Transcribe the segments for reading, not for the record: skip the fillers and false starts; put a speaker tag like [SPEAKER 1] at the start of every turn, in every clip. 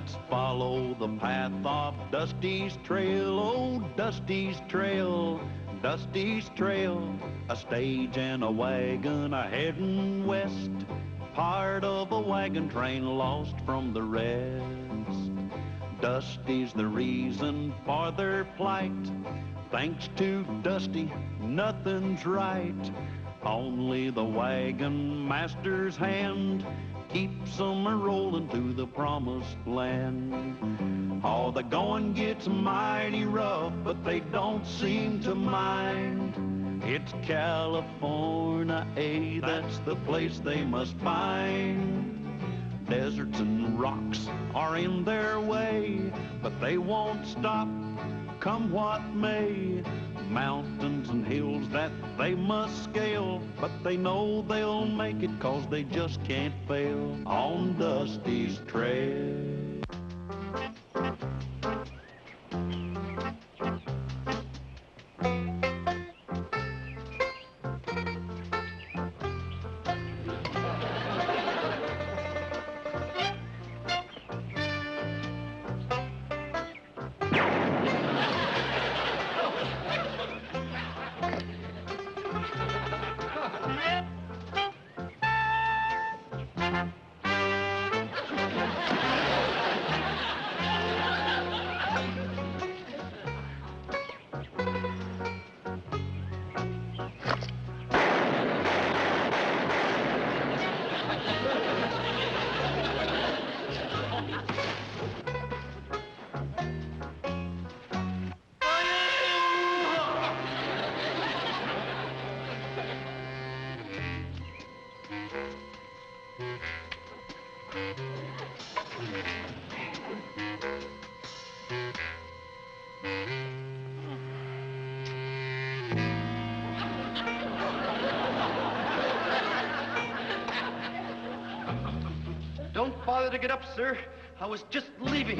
[SPEAKER 1] Let's follow the path of Dusty's trail, oh, Dusty's trail, Dusty's trail. A stage and a wagon a heading west, part of a wagon train lost from the rest. Dusty's the reason for their plight. Thanks to Dusty, nothing's right. Only the wagon master's hand keeps them a-rolling to the promised land. Oh, the going gets mighty rough, but they don't seem to mind. It's California, that's the place they must find. Deserts and rocks are in their way, but they won't stop, come what may. Mountains and hills that they must scale, but they know they'll make it 'cause they just can't fail on Dusty's trail.
[SPEAKER 2] Don't bother to get up, sir. I was just leaving.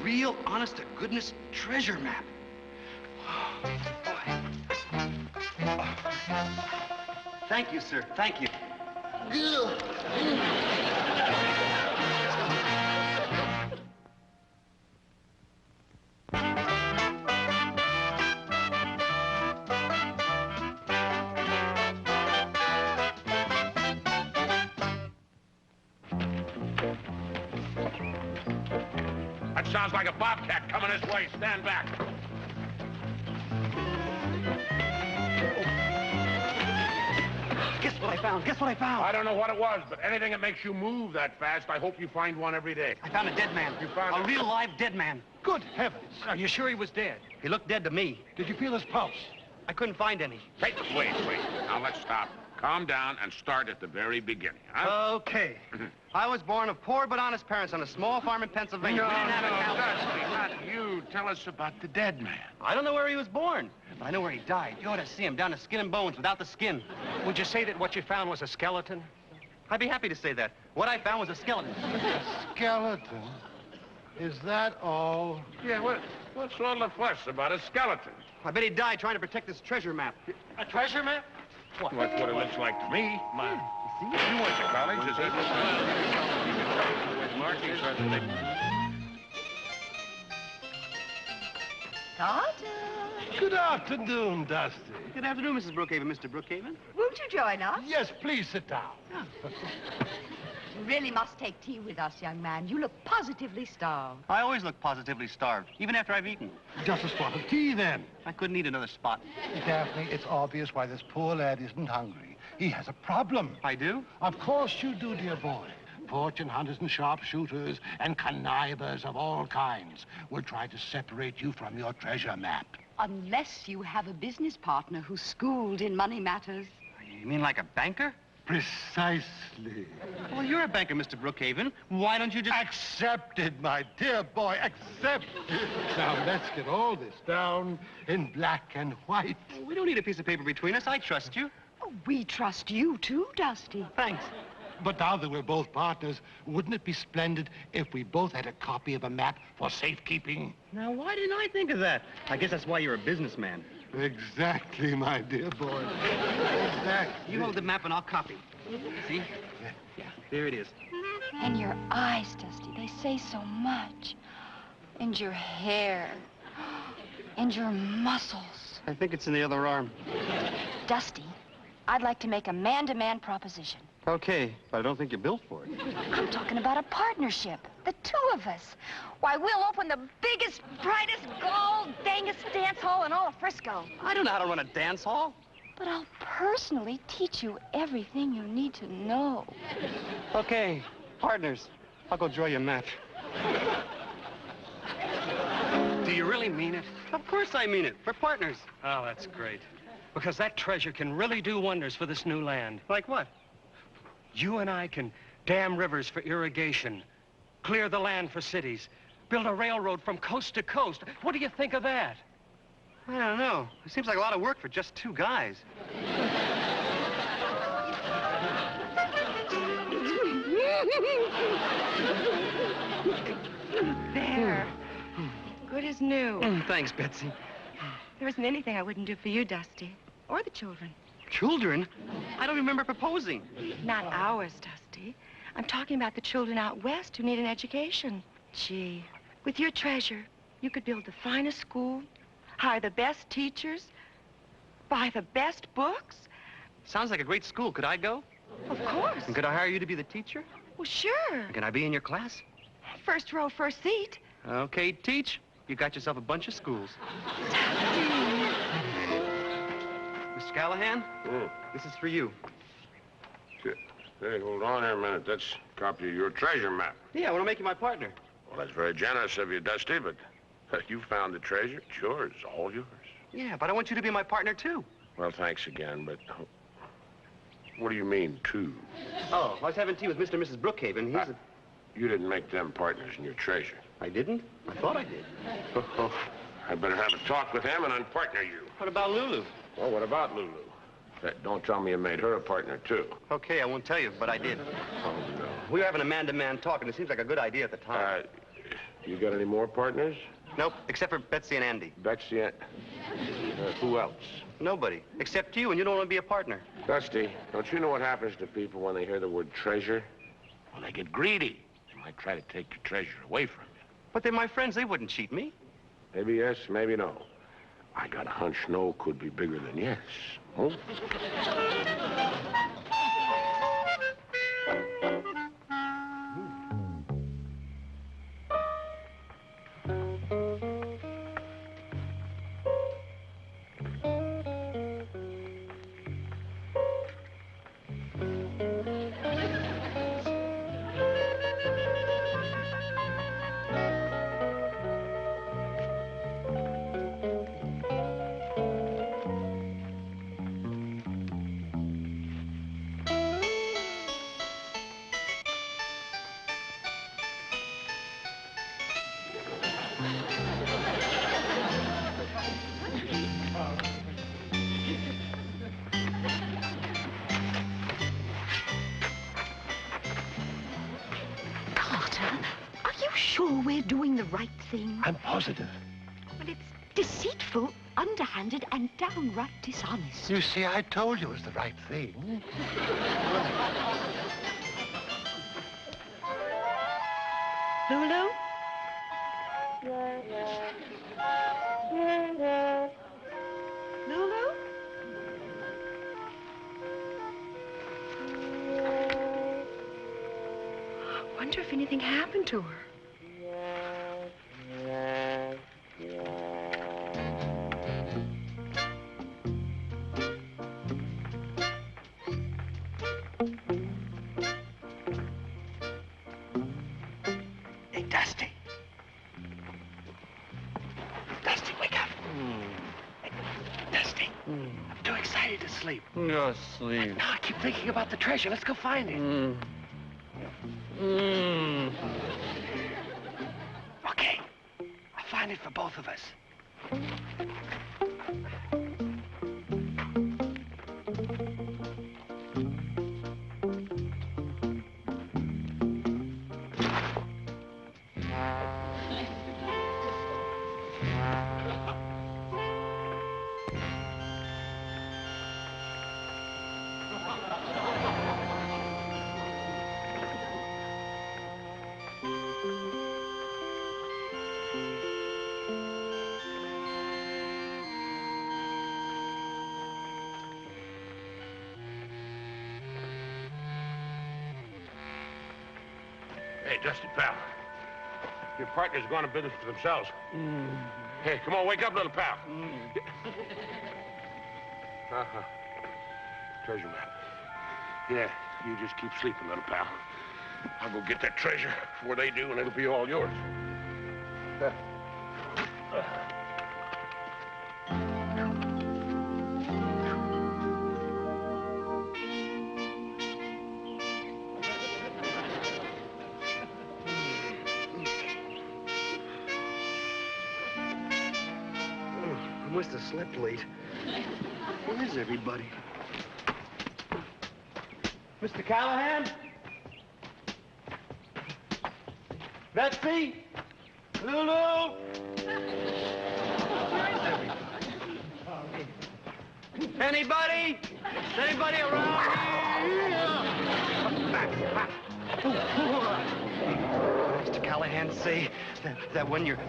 [SPEAKER 2] Real, honest-to-goodness treasure map. Oh, boy. Thank you, sir. Thank you.
[SPEAKER 3] That sounds like a bobcat coming this way. Stand back.
[SPEAKER 2] Guess what I found? Guess what I found?
[SPEAKER 3] I don't know what it was, but anything that makes you move that fast, I hope you find one every day.
[SPEAKER 2] I found a dead man.
[SPEAKER 3] You found
[SPEAKER 2] a real live dead man.
[SPEAKER 4] Good heavens. Are you sure he was dead?
[SPEAKER 2] He looked dead to me.
[SPEAKER 4] Did you feel his pulse?
[SPEAKER 2] I couldn't find any.
[SPEAKER 3] Hey, wait. Now let's stop. Calm down and start at the very beginning, huh?
[SPEAKER 2] Okay. I was born of poor but honest parents on a small farm in Pennsylvania.
[SPEAKER 3] No,
[SPEAKER 2] We didn't have a cow.
[SPEAKER 3] Dusty, not you. Tell us about the dead man.
[SPEAKER 2] I don't know where he was born, but I know where he died. You ought to see him down to skin and bones without the skin.
[SPEAKER 4] Would you say that what you found was a skeleton?
[SPEAKER 2] I'd be happy to say that. What I found was a skeleton.
[SPEAKER 5] A skeleton? Is that all?
[SPEAKER 3] Yeah, what's all the fuss about a skeleton?
[SPEAKER 2] I bet he died trying to protect this treasure map.
[SPEAKER 4] A treasure map?
[SPEAKER 3] What? That's what it looks like to me. You went to college, is that what markings are they?
[SPEAKER 6] Carter.
[SPEAKER 5] Good afternoon, Dusty.
[SPEAKER 2] Good afternoon, Mrs. Brookhaven. Mr. Brookhaven?
[SPEAKER 6] Won't you join us?
[SPEAKER 5] Yes, please sit down.
[SPEAKER 6] You really must take tea with us, young man. You look positively starved.
[SPEAKER 2] I always look positively starved, even after I've eaten.
[SPEAKER 5] Just a spot of tea, then.
[SPEAKER 2] I couldn't eat another spot.
[SPEAKER 5] Daphne, it's obvious why this poor lad isn't hungry. He has a problem.
[SPEAKER 2] I do?
[SPEAKER 5] Of course you do, dear boy. Fortune hunters and sharpshooters and connivers of all kinds will try to separate you from your treasure map.
[SPEAKER 6] Unless you have a business partner who's schooled in money matters.
[SPEAKER 2] You mean like a banker?
[SPEAKER 5] Precisely.
[SPEAKER 2] Well, you're a banker, Mr. Brookhaven. Why don't you just...
[SPEAKER 5] Accepted, my dear boy, accepted. Now, let's get all this down in black and white.
[SPEAKER 2] We don't need a piece of paper between us. I trust you.
[SPEAKER 6] Oh, we trust you too, Dusty.
[SPEAKER 2] Thanks.
[SPEAKER 5] But now that we're both partners, wouldn't it be splendid if we both had a copy of a map for safekeeping?
[SPEAKER 2] Now, why didn't I think of that? I guess that's why you're a businessman.
[SPEAKER 5] Exactly, my dear boy. Exactly.
[SPEAKER 2] You hold the map and I'll copy. See? Yeah, there it is.
[SPEAKER 7] And your eyes, Dusty, they say so much. And your hair. And your muscles.
[SPEAKER 2] I think it's in the other arm.
[SPEAKER 7] Dusty, I'd like to make a man-to-man proposition.
[SPEAKER 2] Okay, but I don't think you're built for it.
[SPEAKER 7] I'm talking about a partnership. The two of us. Why, we'll open the biggest, brightest, gold, dangest dance hall in all of Frisco.
[SPEAKER 2] I don't know how to run a dance hall.
[SPEAKER 7] But I'll personally teach you everything you need to know.
[SPEAKER 2] Okay, partners. I'll go draw you a map.
[SPEAKER 4] Do you really mean it?
[SPEAKER 2] Of course I mean it. We're partners.
[SPEAKER 4] Oh, that's great. Because that treasure can really do wonders for this new land.
[SPEAKER 2] Like what?
[SPEAKER 4] You and I can dam rivers for irrigation, clear the land for cities, build a railroad from coast to coast. What do you think of that?
[SPEAKER 2] I don't know. It seems like a lot of work for just two guys.
[SPEAKER 8] There. Good as new.
[SPEAKER 2] Thanks, Betsy.
[SPEAKER 8] There isn't anything I wouldn't do for you, Dusty. Or the children.
[SPEAKER 2] Children? I don't remember proposing.
[SPEAKER 8] Not ours, Dusty. I'm talking about the children out west who need an education. Gee, with your treasure, you could build the finest school, hire the best teachers, buy the best books.
[SPEAKER 2] Sounds like a great school. Could I go?
[SPEAKER 8] Of course.
[SPEAKER 2] And could I hire you to be the teacher?
[SPEAKER 8] Well, sure.
[SPEAKER 2] And can I be in your class?
[SPEAKER 8] First row, first seat.
[SPEAKER 2] Okay, teach. You got yourself a bunch of schools. Mr. Callahan, this is for you.
[SPEAKER 3] Hey, hold on here a minute. That's a copy of your treasure map.
[SPEAKER 2] Yeah, I want to make you my partner.
[SPEAKER 3] Well, that's very generous of you, Dusty, but you found the treasure. It's yours, all yours.
[SPEAKER 2] Yeah, but I want you to be my partner, too.
[SPEAKER 3] Well, thanks again, but what do you mean, two?
[SPEAKER 2] Oh, I was having tea with Mr. and Mrs. Brookhaven.
[SPEAKER 3] You didn't make them partners in your treasure.
[SPEAKER 2] I didn't? I thought I did.
[SPEAKER 3] I better have a talk with him and unpartner you.
[SPEAKER 2] What about Lulu?
[SPEAKER 3] Well, what about Lulu? Don't tell me you made her a partner, too.
[SPEAKER 2] Okay, I won't tell you, but I did.
[SPEAKER 3] Oh, no.
[SPEAKER 2] We were having a man-to-man talk, and it seems like a good idea at the time.
[SPEAKER 3] You got any more partners?
[SPEAKER 2] Nope, except for Betsy and Andy.
[SPEAKER 3] Betsy and... who else?
[SPEAKER 2] Nobody, except you, and you don't want to be a partner.
[SPEAKER 3] Dusty, don't you know what happens to people when they hear the word treasure? Well, they get greedy. They might try to take your treasure away from you.
[SPEAKER 2] But they're my friends. They wouldn't cheat me.
[SPEAKER 3] Maybe yes, maybe no. I got a hunch no could be bigger than yes. Oh?
[SPEAKER 6] We're doing the right thing.
[SPEAKER 5] I'm positive.
[SPEAKER 6] Well, it's deceitful, underhanded, and downright dishonest.
[SPEAKER 5] You see, I told you it was the right thing.
[SPEAKER 8] Lulu? Lulu? I wonder if anything happened to her.
[SPEAKER 5] Hey, Dusty. Dusty, wake up.
[SPEAKER 4] sleep.
[SPEAKER 3] Go sleep.
[SPEAKER 4] No, I keep thinking about the treasure. Let's go find it. Okay. I'll find it for both of us.
[SPEAKER 3] Hey, Dusty, pal. Your partner's going to business for themselves. Hey, come on, wake up, little pal. Treasure map. Yeah, you just keep sleeping, little pal. I'll go get that treasure before they do, and it'll be all yours.
[SPEAKER 2] I must have slept late. Where is everybody? Mr. Callahan? Betsy? Lulu? Anybody? Is anybody around here? Mr. Callahan say that when you're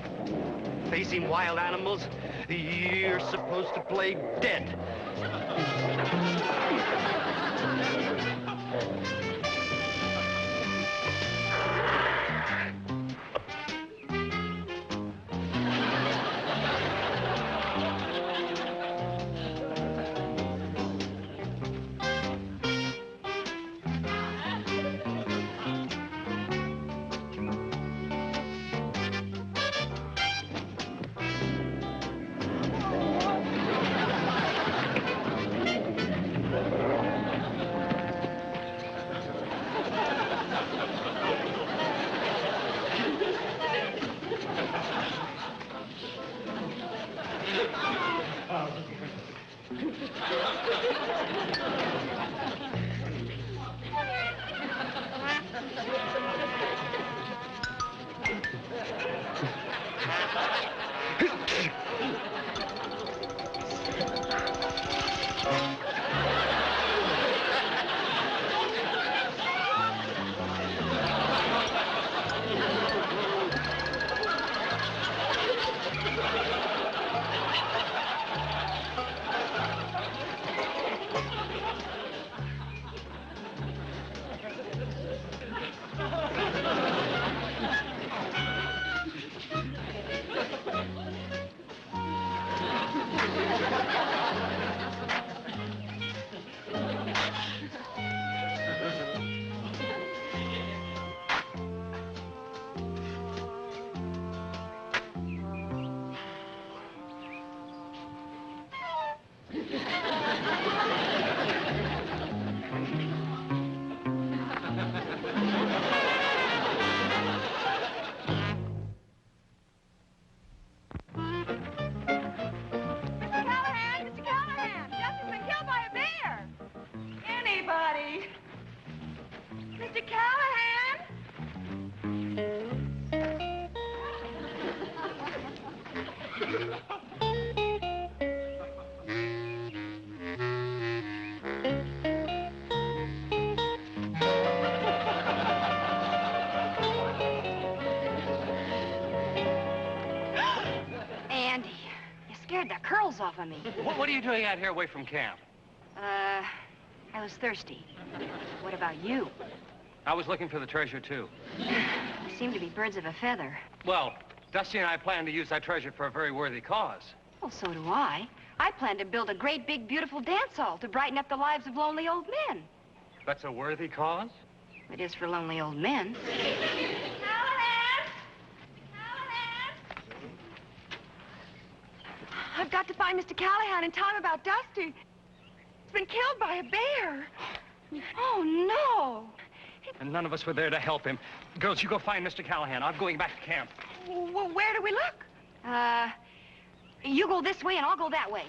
[SPEAKER 2] facing wild animals, you're supposed to play dead.
[SPEAKER 8] Mr. Callahan?
[SPEAKER 7] Andy, you scared the curls off of me.
[SPEAKER 4] What are you doing out here away from camp?
[SPEAKER 7] I was thirsty. What about you?
[SPEAKER 4] I was looking for the treasure, too.
[SPEAKER 7] You seem to be birds of a feather.
[SPEAKER 4] Well, Dusty and I plan to use that treasure for a very worthy cause.
[SPEAKER 7] Well, so do I. I plan to build a great, big, beautiful dance hall to brighten up the lives of lonely old men.
[SPEAKER 4] That's a worthy cause?
[SPEAKER 7] It is for lonely old men.
[SPEAKER 8] Callahan! Callahan! I've got to find Mr. Callahan and tell him about Dusty. It's been killed by a bear. Oh, no.
[SPEAKER 4] And none of us were there to help him. Girls, you go find Mr. Callahan. I'm going back to camp.
[SPEAKER 8] Well, where do we look?
[SPEAKER 7] You go this way and I'll go that way.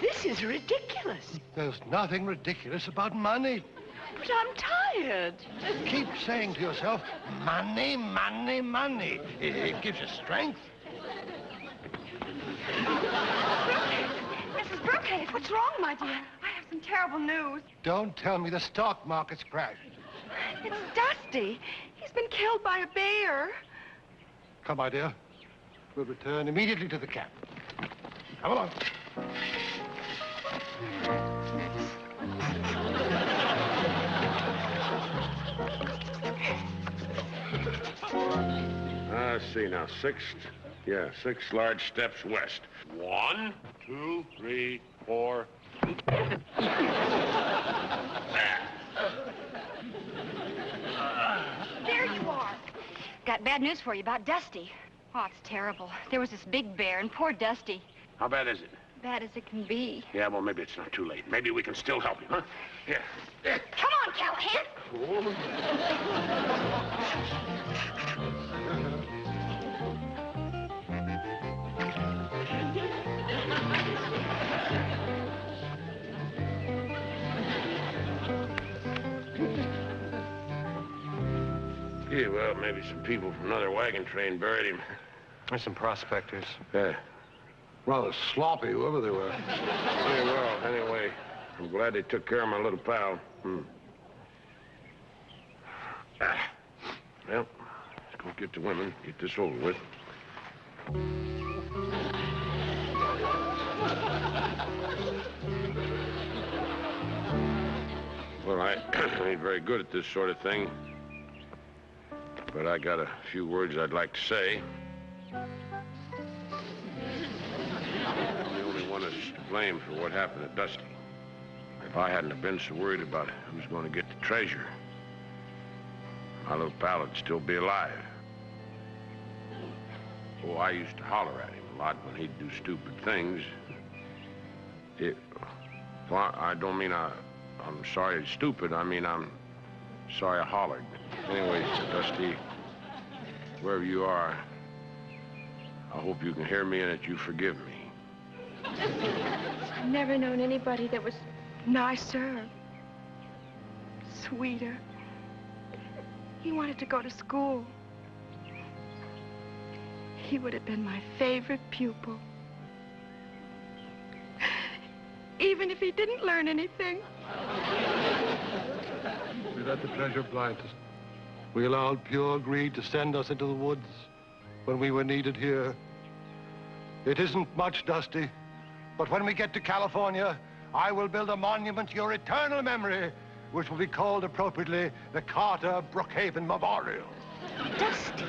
[SPEAKER 6] This is ridiculous.
[SPEAKER 5] There's nothing ridiculous about money.
[SPEAKER 6] But I'm tired.
[SPEAKER 5] Keep saying to yourself, money, money, money. It gives you strength.
[SPEAKER 8] Mrs. Brookhaven, what's wrong, my dear? I have some terrible news.
[SPEAKER 5] Don't tell me the stock market's crashed.
[SPEAKER 8] It's Dusty. He's been killed by a bear.
[SPEAKER 5] Come, my dear. We'll return immediately to the camp. Come along.
[SPEAKER 3] Let's see now, 6 large steps west. 1, 2, 3, 4.
[SPEAKER 7] There you are. Got bad news for you about Dusty. Oh, it's terrible. There was this big bear and poor Dusty.
[SPEAKER 3] How bad is it?
[SPEAKER 7] Bad as it can be.
[SPEAKER 3] Yeah, well, maybe it's not too late. Maybe we can still help him, huh? Here.
[SPEAKER 7] Come on, Callahan.
[SPEAKER 3] Yeah, well, maybe some people from another wagon train buried him.
[SPEAKER 4] There's some prospectors.
[SPEAKER 3] Yeah.
[SPEAKER 5] Rather sloppy, whoever they were.
[SPEAKER 3] Yeah, well, anyway, I'm glad they took care of my little pal. Well, let's go get the women, get this over with. Well, I ain't very good at this sort of thing, but I got a few words I'd like to say. I'm the only one that's to blame for what happened to Dusty. If I hadn't have been so worried about who's going to get the treasure, my little pal would still be alive. Oh, I used to holler at him a lot when he'd do stupid things. Well, I don't mean I'm sorry he's stupid. I mean, I'm sorry I hollered. Anyways, Dusty, wherever you are, I hope you can hear me and that you forgive me.
[SPEAKER 8] I've never known anybody that was nicer, sweeter. He wanted to go to school. He would have been my favorite pupil. Even if he didn't learn anything.
[SPEAKER 5] We let the treasure blind us. We allowed pure greed to send us into the woods when we were needed here. It isn't much, Dusty, but when we get to California, I will build a monument to your eternal memory, which will be called appropriately the Carter Brookhaven Memorial.
[SPEAKER 8] Dusty.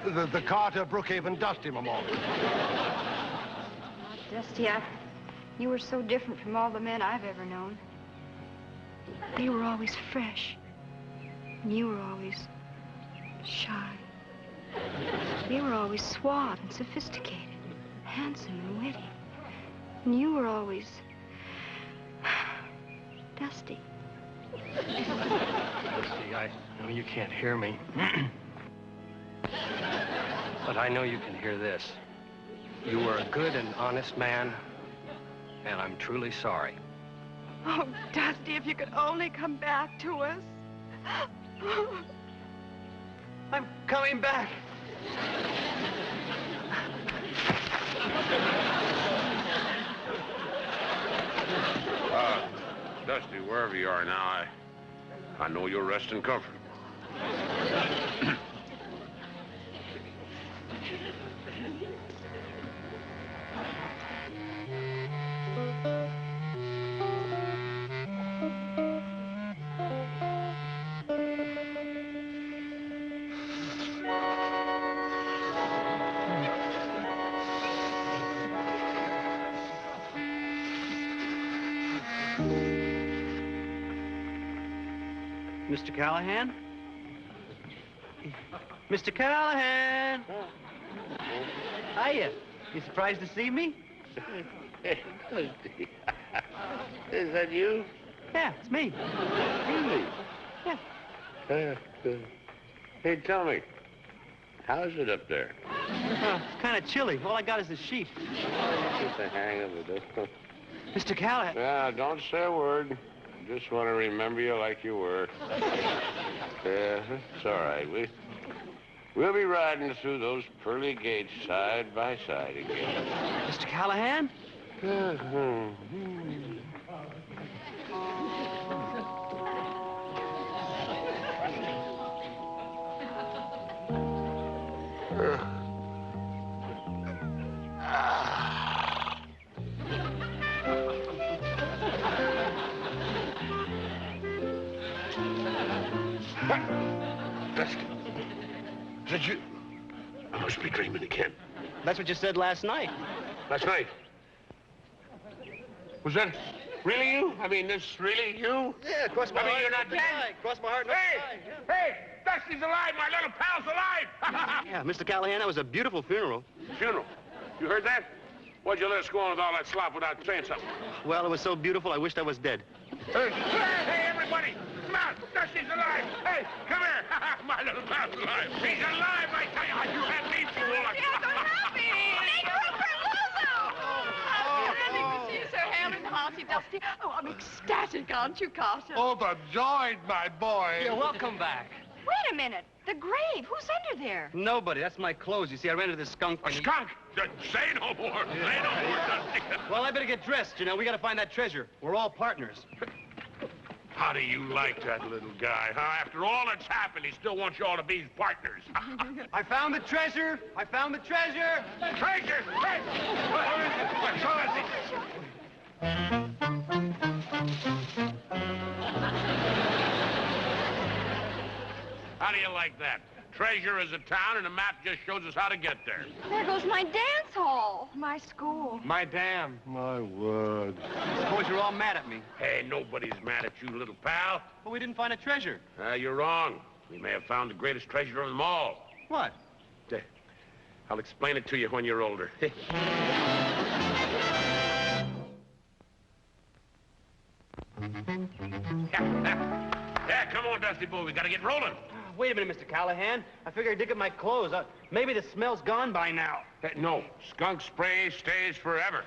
[SPEAKER 5] The Carter Brookhaven Dusty Memorial.
[SPEAKER 7] Dusty, you were so different from all the men I've ever known.
[SPEAKER 8] They were always fresh. And you were always shy. They were always suave and sophisticated, handsome and witty. And you were always Dusty.
[SPEAKER 4] Dusty, I know you can't hear me. But I know you can hear this. You were a good and honest man, and I'm truly sorry.
[SPEAKER 8] Oh, Dusty, if you could only come back to us.
[SPEAKER 2] I'm coming back.
[SPEAKER 3] Dusty, wherever you are now, I know you'll rest in comfort.
[SPEAKER 2] Mr. Callahan? Mr. Callahan! Hiya. You surprised to see me?
[SPEAKER 3] Is that you?
[SPEAKER 2] Yeah, it's me.
[SPEAKER 3] Really?
[SPEAKER 2] Yeah.
[SPEAKER 3] Hey, tell me, how's it up there?
[SPEAKER 2] It's kind of chilly. All I got is the sheet.
[SPEAKER 3] Get the hang of it.
[SPEAKER 2] Mr. Callahan.
[SPEAKER 3] Yeah, don't say a word. Just want to remember you like you were. Yeah, it's all right. We'll be riding through those pearly gates side by side again.
[SPEAKER 2] Mr. Callahan?
[SPEAKER 3] Dusty, is that you? I must be dreaming again.
[SPEAKER 2] That's what you said last night.
[SPEAKER 3] Last night? Was that really you? I mean, this really you?
[SPEAKER 2] Yeah, cross my
[SPEAKER 3] I mean,
[SPEAKER 2] heart.
[SPEAKER 3] you're not dead?
[SPEAKER 2] Cross my heart.
[SPEAKER 3] Hey, Dusty's alive. My little pal's alive.
[SPEAKER 2] Yeah, Mr. Callahan, that was a beautiful funeral.
[SPEAKER 3] Funeral? You heard that? Why'd you let us go on with all that slop without saying something?
[SPEAKER 2] Well, it was so beautiful, I wished I was dead.
[SPEAKER 3] Hey, everybody! Come out! Dusty's alive! Hey, come here! My little pal's alive! He's alive, I tell you! You had me fooled!
[SPEAKER 6] I'm so happy! Thank you for Lulu! Oh, thrilling to see you so hale and hearty, Dusty. Oh, I'm ecstatic, aren't you, Carter?
[SPEAKER 5] Overjoyed, my boy.
[SPEAKER 4] You're welcome back.
[SPEAKER 7] Wait a minute. The grave. Who's under there?
[SPEAKER 2] Nobody. That's my clothes. You see, I rented this skunk.
[SPEAKER 3] A skunk? Say no more! Say no more, Dusty!
[SPEAKER 2] Well, I better get dressed. You know, we gotta find that treasure. We're all partners.
[SPEAKER 3] How do you like that little guy, huh? After all that's happened, he still wants you all to be his partners.
[SPEAKER 2] I found the treasure! I found the treasure!
[SPEAKER 3] Treasure! Hey! Where is it? What show is How do you like that? Treasure is a town, and the map just shows us how to get there.
[SPEAKER 7] There goes my dance hall.
[SPEAKER 6] My school.
[SPEAKER 4] My dam.
[SPEAKER 5] My word.
[SPEAKER 2] Suppose you're all mad at me.
[SPEAKER 3] Hey, nobody's mad at you, little pal.
[SPEAKER 2] But we didn't find a treasure.
[SPEAKER 3] You're wrong. We may have found the greatest treasure of them all.
[SPEAKER 2] What?
[SPEAKER 3] I'll explain it to you when you're older. Yeah, come on, Dusty boy. We gotta get rolling.
[SPEAKER 2] Wait a minute, Mr. Callahan. I figured I'd dig up my clothes. Maybe the smell's gone by now.
[SPEAKER 3] No, skunk spray stays forever.